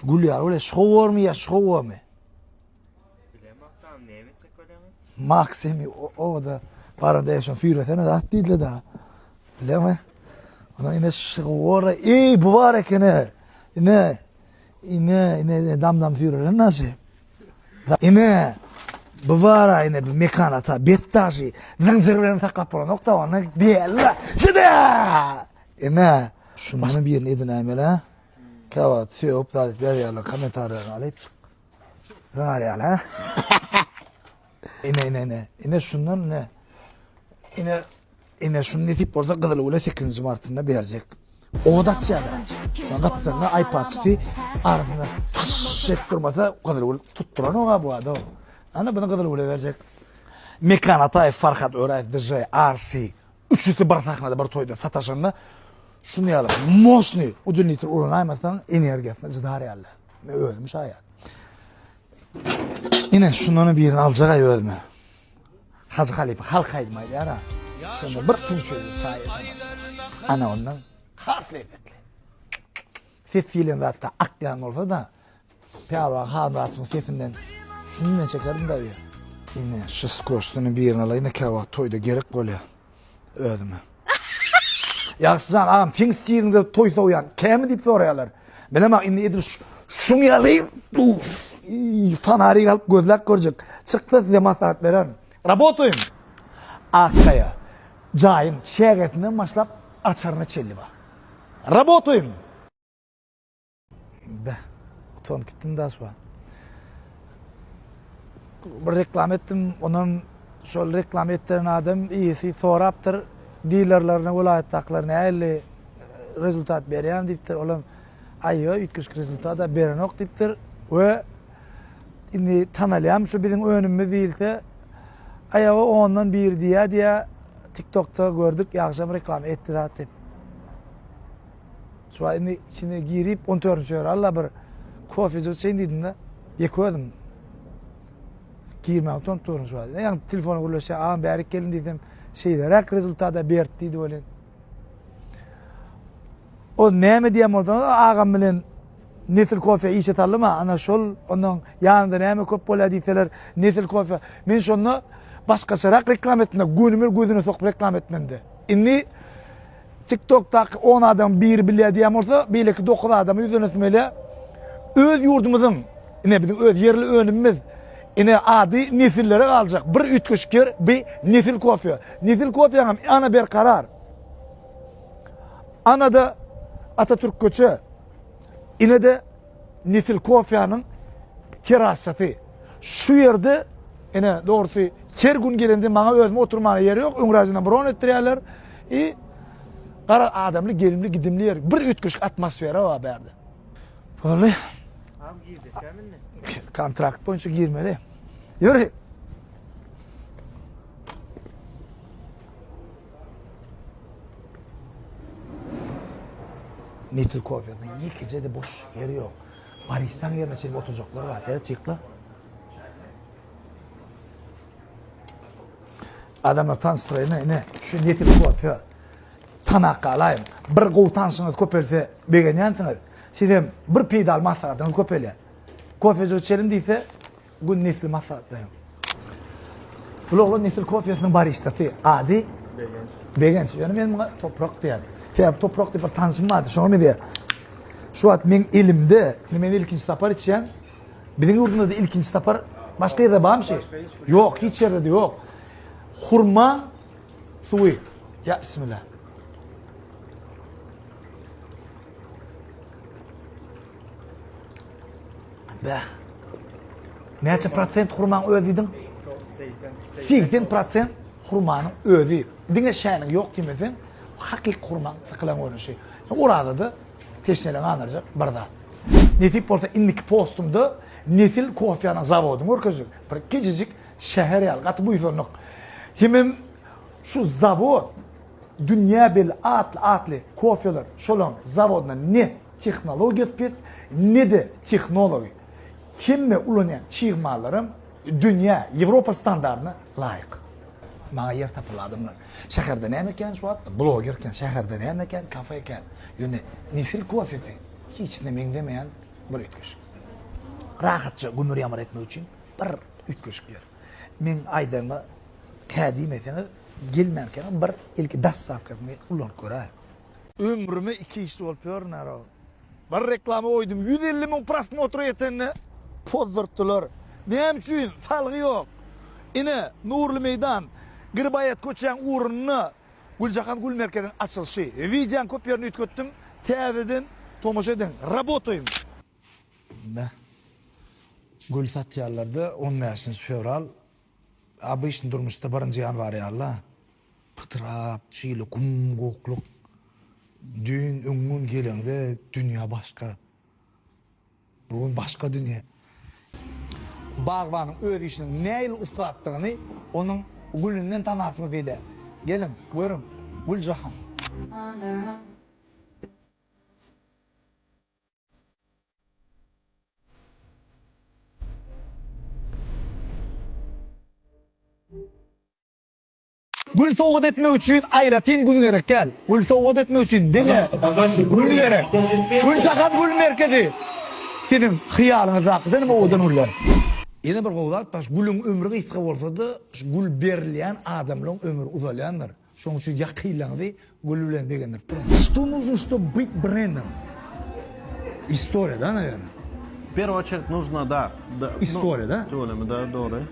Gülýär öyle şowormy ya şowormy. Bilemekten neymi çekölemi? Maksimi o da paradayşon fýretene da diýdi da. Bileme. Ona ine şowora bu var ekene. İne dam fýreren nasy. İne bu var ine bir mekanata bettaşy. Zıngzırlarını taklap bolan nokta onu diýerler. Şida. İne şunu birini edin ämele. Kavat söp da berýärler kommentaryny alyp çık. Raýal ha. İne şundan ne? İne şunu netip borza Gyzyl Uly 8-nji martyna berjek. O da çýada. Gapdyna iPad-y ardyna şet durmasa Gyzyl Uly tutturan oga bu adam. Ana bunu Gyzyl Uly berjek. Mekan Ataev, Farhat Öraev, DJ, Arsi, üçüti bir sahnada bir toyda sataşanla şunu yalıp, mosni, udun litre ulan aymasan energiyasına cıdar yerler. Ölmüş hayat. Yine şunun birini alacak ay ölme. Hacı Halife halk ayırmaydı yara. Şunu bir tüm çözü sayesinde. Ana ondan harfle bekle. Ses fiilin hatta akyan olsa da Piyarva Hanrat'ın sesinden şunu ne çekerim da bir. Yine şu skoştunun birini alayım da kava toyda gerek böyle. Öldüme. Yaxşıcan ağam fingsiyinde toy soğuyan kemi deyip sorayalar. Bilemek indi edir şunu yalayım. Fanari alıp gözlek görecek. Çıktı size maslahat veren. Rabotoyum. Akkaya. Cayın çeğetinden başlap açarına çelli var. Rabotoyum. Be. Utan gittim daha sonra. Bir reklam ettim. Onun şol reklam ettiren adam iyisi soraptır. Dealerlarına, vilayet taklarına 50 rezultat berýän diýipdir. Olam aýyo ütküş rezultat da beren ok diýipdir. We indi tanalýam şu biziň önümüz diýilse aýagy ondan bir diýä TikTok'ta gördük ýagşam reklam etdi zat dip. Şu indi içine girip 14 Allah bir kofeci çeýin diýdim de ýeködüm. Girmem ton şu an. Yani telefonu gülüşe ağam berik gelin dedim. Şeyler rezultada berdi diýdi ölen. O näme diýem ordan ağam bilen nesil kofe işe tallyma ana şol onun ýanynda näme köp bolar diýseler nesil kofe men şonu başgaçarak reklam etme günümür gözüne sokup reklam etmende. Inni TikTok'ta 10 adam bir bilýär diýem olsa belki 9 adam ýüzüne etmeli. Öz ýurdumyzyň ne bizim öz yerli önümüz ine adi nesillere kalacak. Bir ütküşkür, bir nesil kofe. Nesil kofe ana bir karar. Ana da Atatürk köçü. Ine de nesil kofe'nin kirasatı. Şu yerde ine doğrusu her gün gelende bana özme oturmana yeri yok. Öňrajyna bron etdirýärler. Karar adamly, gelimli, gidimli yer. Bir ütküş atmosfera var berdi. Böyle. Am girdi, seminle. Kontrakt boyunca girmedi. Yürü. Netil kofyanın yıkıcı da boş yeri yok. Baristan yerine çekip oturacaklar var. Yere çıkla. Adamlar tanıştırayım ne? Şu netil kofya tanakka alayım. Bir gowtansınız köpelse begen yansınız. Sizem bir pedal maslahatını köpele. Kofeci içelim deyse bu nesil maslahat benim. Buloğlu nesil kofyasının baristası adi begenç. Yani benim toprak diýär. Sebäp toprak diýip bir tanışym vardy. Şoňa me diýär. Şu at men elimde, men ilkinji tapar içen. Biziň ýurdumda da ilkinji tapar başga ýerde barmy? Yok, hiç ýerde yok. Hurma suwy. Ya bismillah. Be. Neçe prosent hurmaň özüdiň? 80% hurmanyň özü. Diňe şäniň ýok diýmesen, hakyky hurmaň sakylan görünüşi. Orada da teşnelen anarjak barda. Netip bolsa indiki postumda netil kofyanyň zawodyny görkezip, bir kicicik şäher ýaly gaty bu ýyzornuk. Hemem şu zawod dünýä bel atly kofyalar şolan zawodyna ne tehnologiýa pes, ne de tehnologi. Hemme ulanyan çiğmalarım dünya, Avrupa standartına layık. Bana yer tapılı adamlar. Şehirde ne eken şu an? Bloggerken, şehirde ne eken? Kafe eken. Yani nesil kofeti. Hiç ne men demeyen bir ütkeşik. Rahatça gümür yamar etmek için bir ütkeşik yer. Men aydana kadi mesela gelmerken bir ilk dastavkasını kullanıp koyar. Ömrümü 2 işte oluyor naro. Bir reklama koydum. 150 bin prosmotr etenini pozdurttular. Neyim için? Salgı yok. Ine Nurlu Meydan Gırbayat koçan uğrunu Gülcahan Gül Merkez'in açılışı. Videon kopyarını ütköttüm. Teveden tomoş edin. Rabotoyum. Ne? Gül satyarlarda 15 fevral abi işin durmuşta 1 yanvar yalla. Pıtrap, çiğli, kum, kokluk. Dün öngün gelende dünya başka. Bugün başka dünya. Bağvanın öz işinin neyle ıslattığını onun gülünden tanafını dedi. Gelin, buyurun. Gülcahan. Gül soğut etmek için ayratin gül gerek gel. Gül soğut etmek için dene. Gül gerek. Gülcahan Gül Merkezi. Sizin hıyalınız hakkıdır mı odan ular? Yine bir qowlat, baş gülün ömrü qisqa bolsa da, gül berilýän adamlaryň ömrü uzalýandyr. Şoň üçin ýakynlandy, gül bilen degendir. Что нужно, чтобы быть брендом? История, да, наверное? В первую очередь нужно, да. История, да? Да, doğru.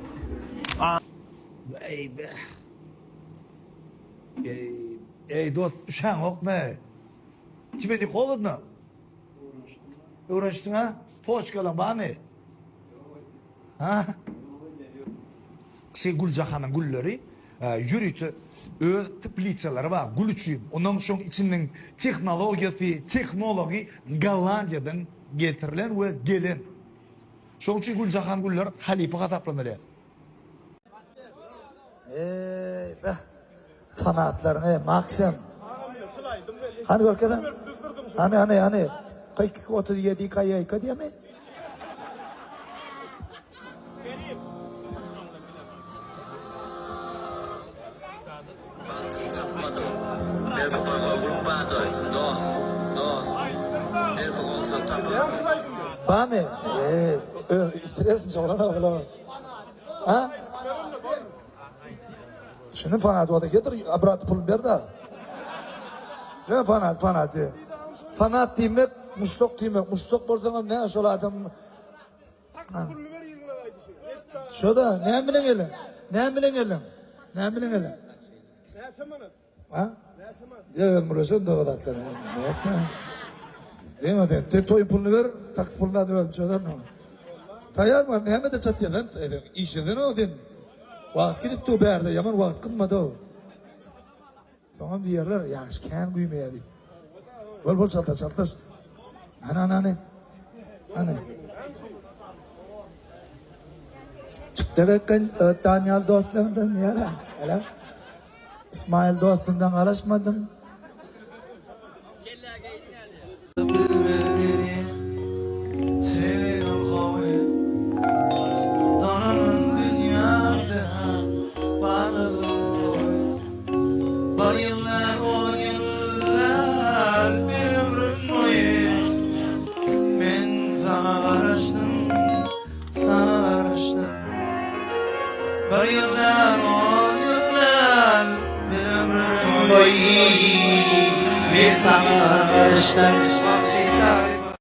Ey dost, uşağın ok ne? Tibeti холодно? Uğraştın ha? Poçkalan var mı? Ha? Gülcahan'ın gülleri yürütü öz teplitseleri var, gül üçün. Onun şoň içinden teknoloji Gollandiýadan getirilen we gelen. Şoň üçin Gülcahan güller halipa gataplanýar. Be. Sanatlarını Maksim. Hani görkeden? Hani. Peki 37 kaya diye mi? Bami, interessin çavrana falan. Ha? Şimdi fanat o da getir, abrat pul ver da. Ne fanat? Fanat demek, muştok demek. Muştok bolsaňam ne şol adam? Şoda, ne bilen gelin? Ne bilen gelin? Ha? Evet, burası da vadatlar. Değil mi? Te toy pulunu ver, tak pulunu da ver. Şoda ne? Tayar mı? Ne de çatyadan? İşeden o din. Vaqt gidip de berde, yaman vaqt kılmadı o. Tamam diyerler, yaxşıken güymeyedi. Bol çaltas. Ana. Çıktı bakın, Daniel dostlarımdan yara. Hele. İsmail dostumdan araşmadım. Yıllar bir ömrüm boyu bir tanıştım.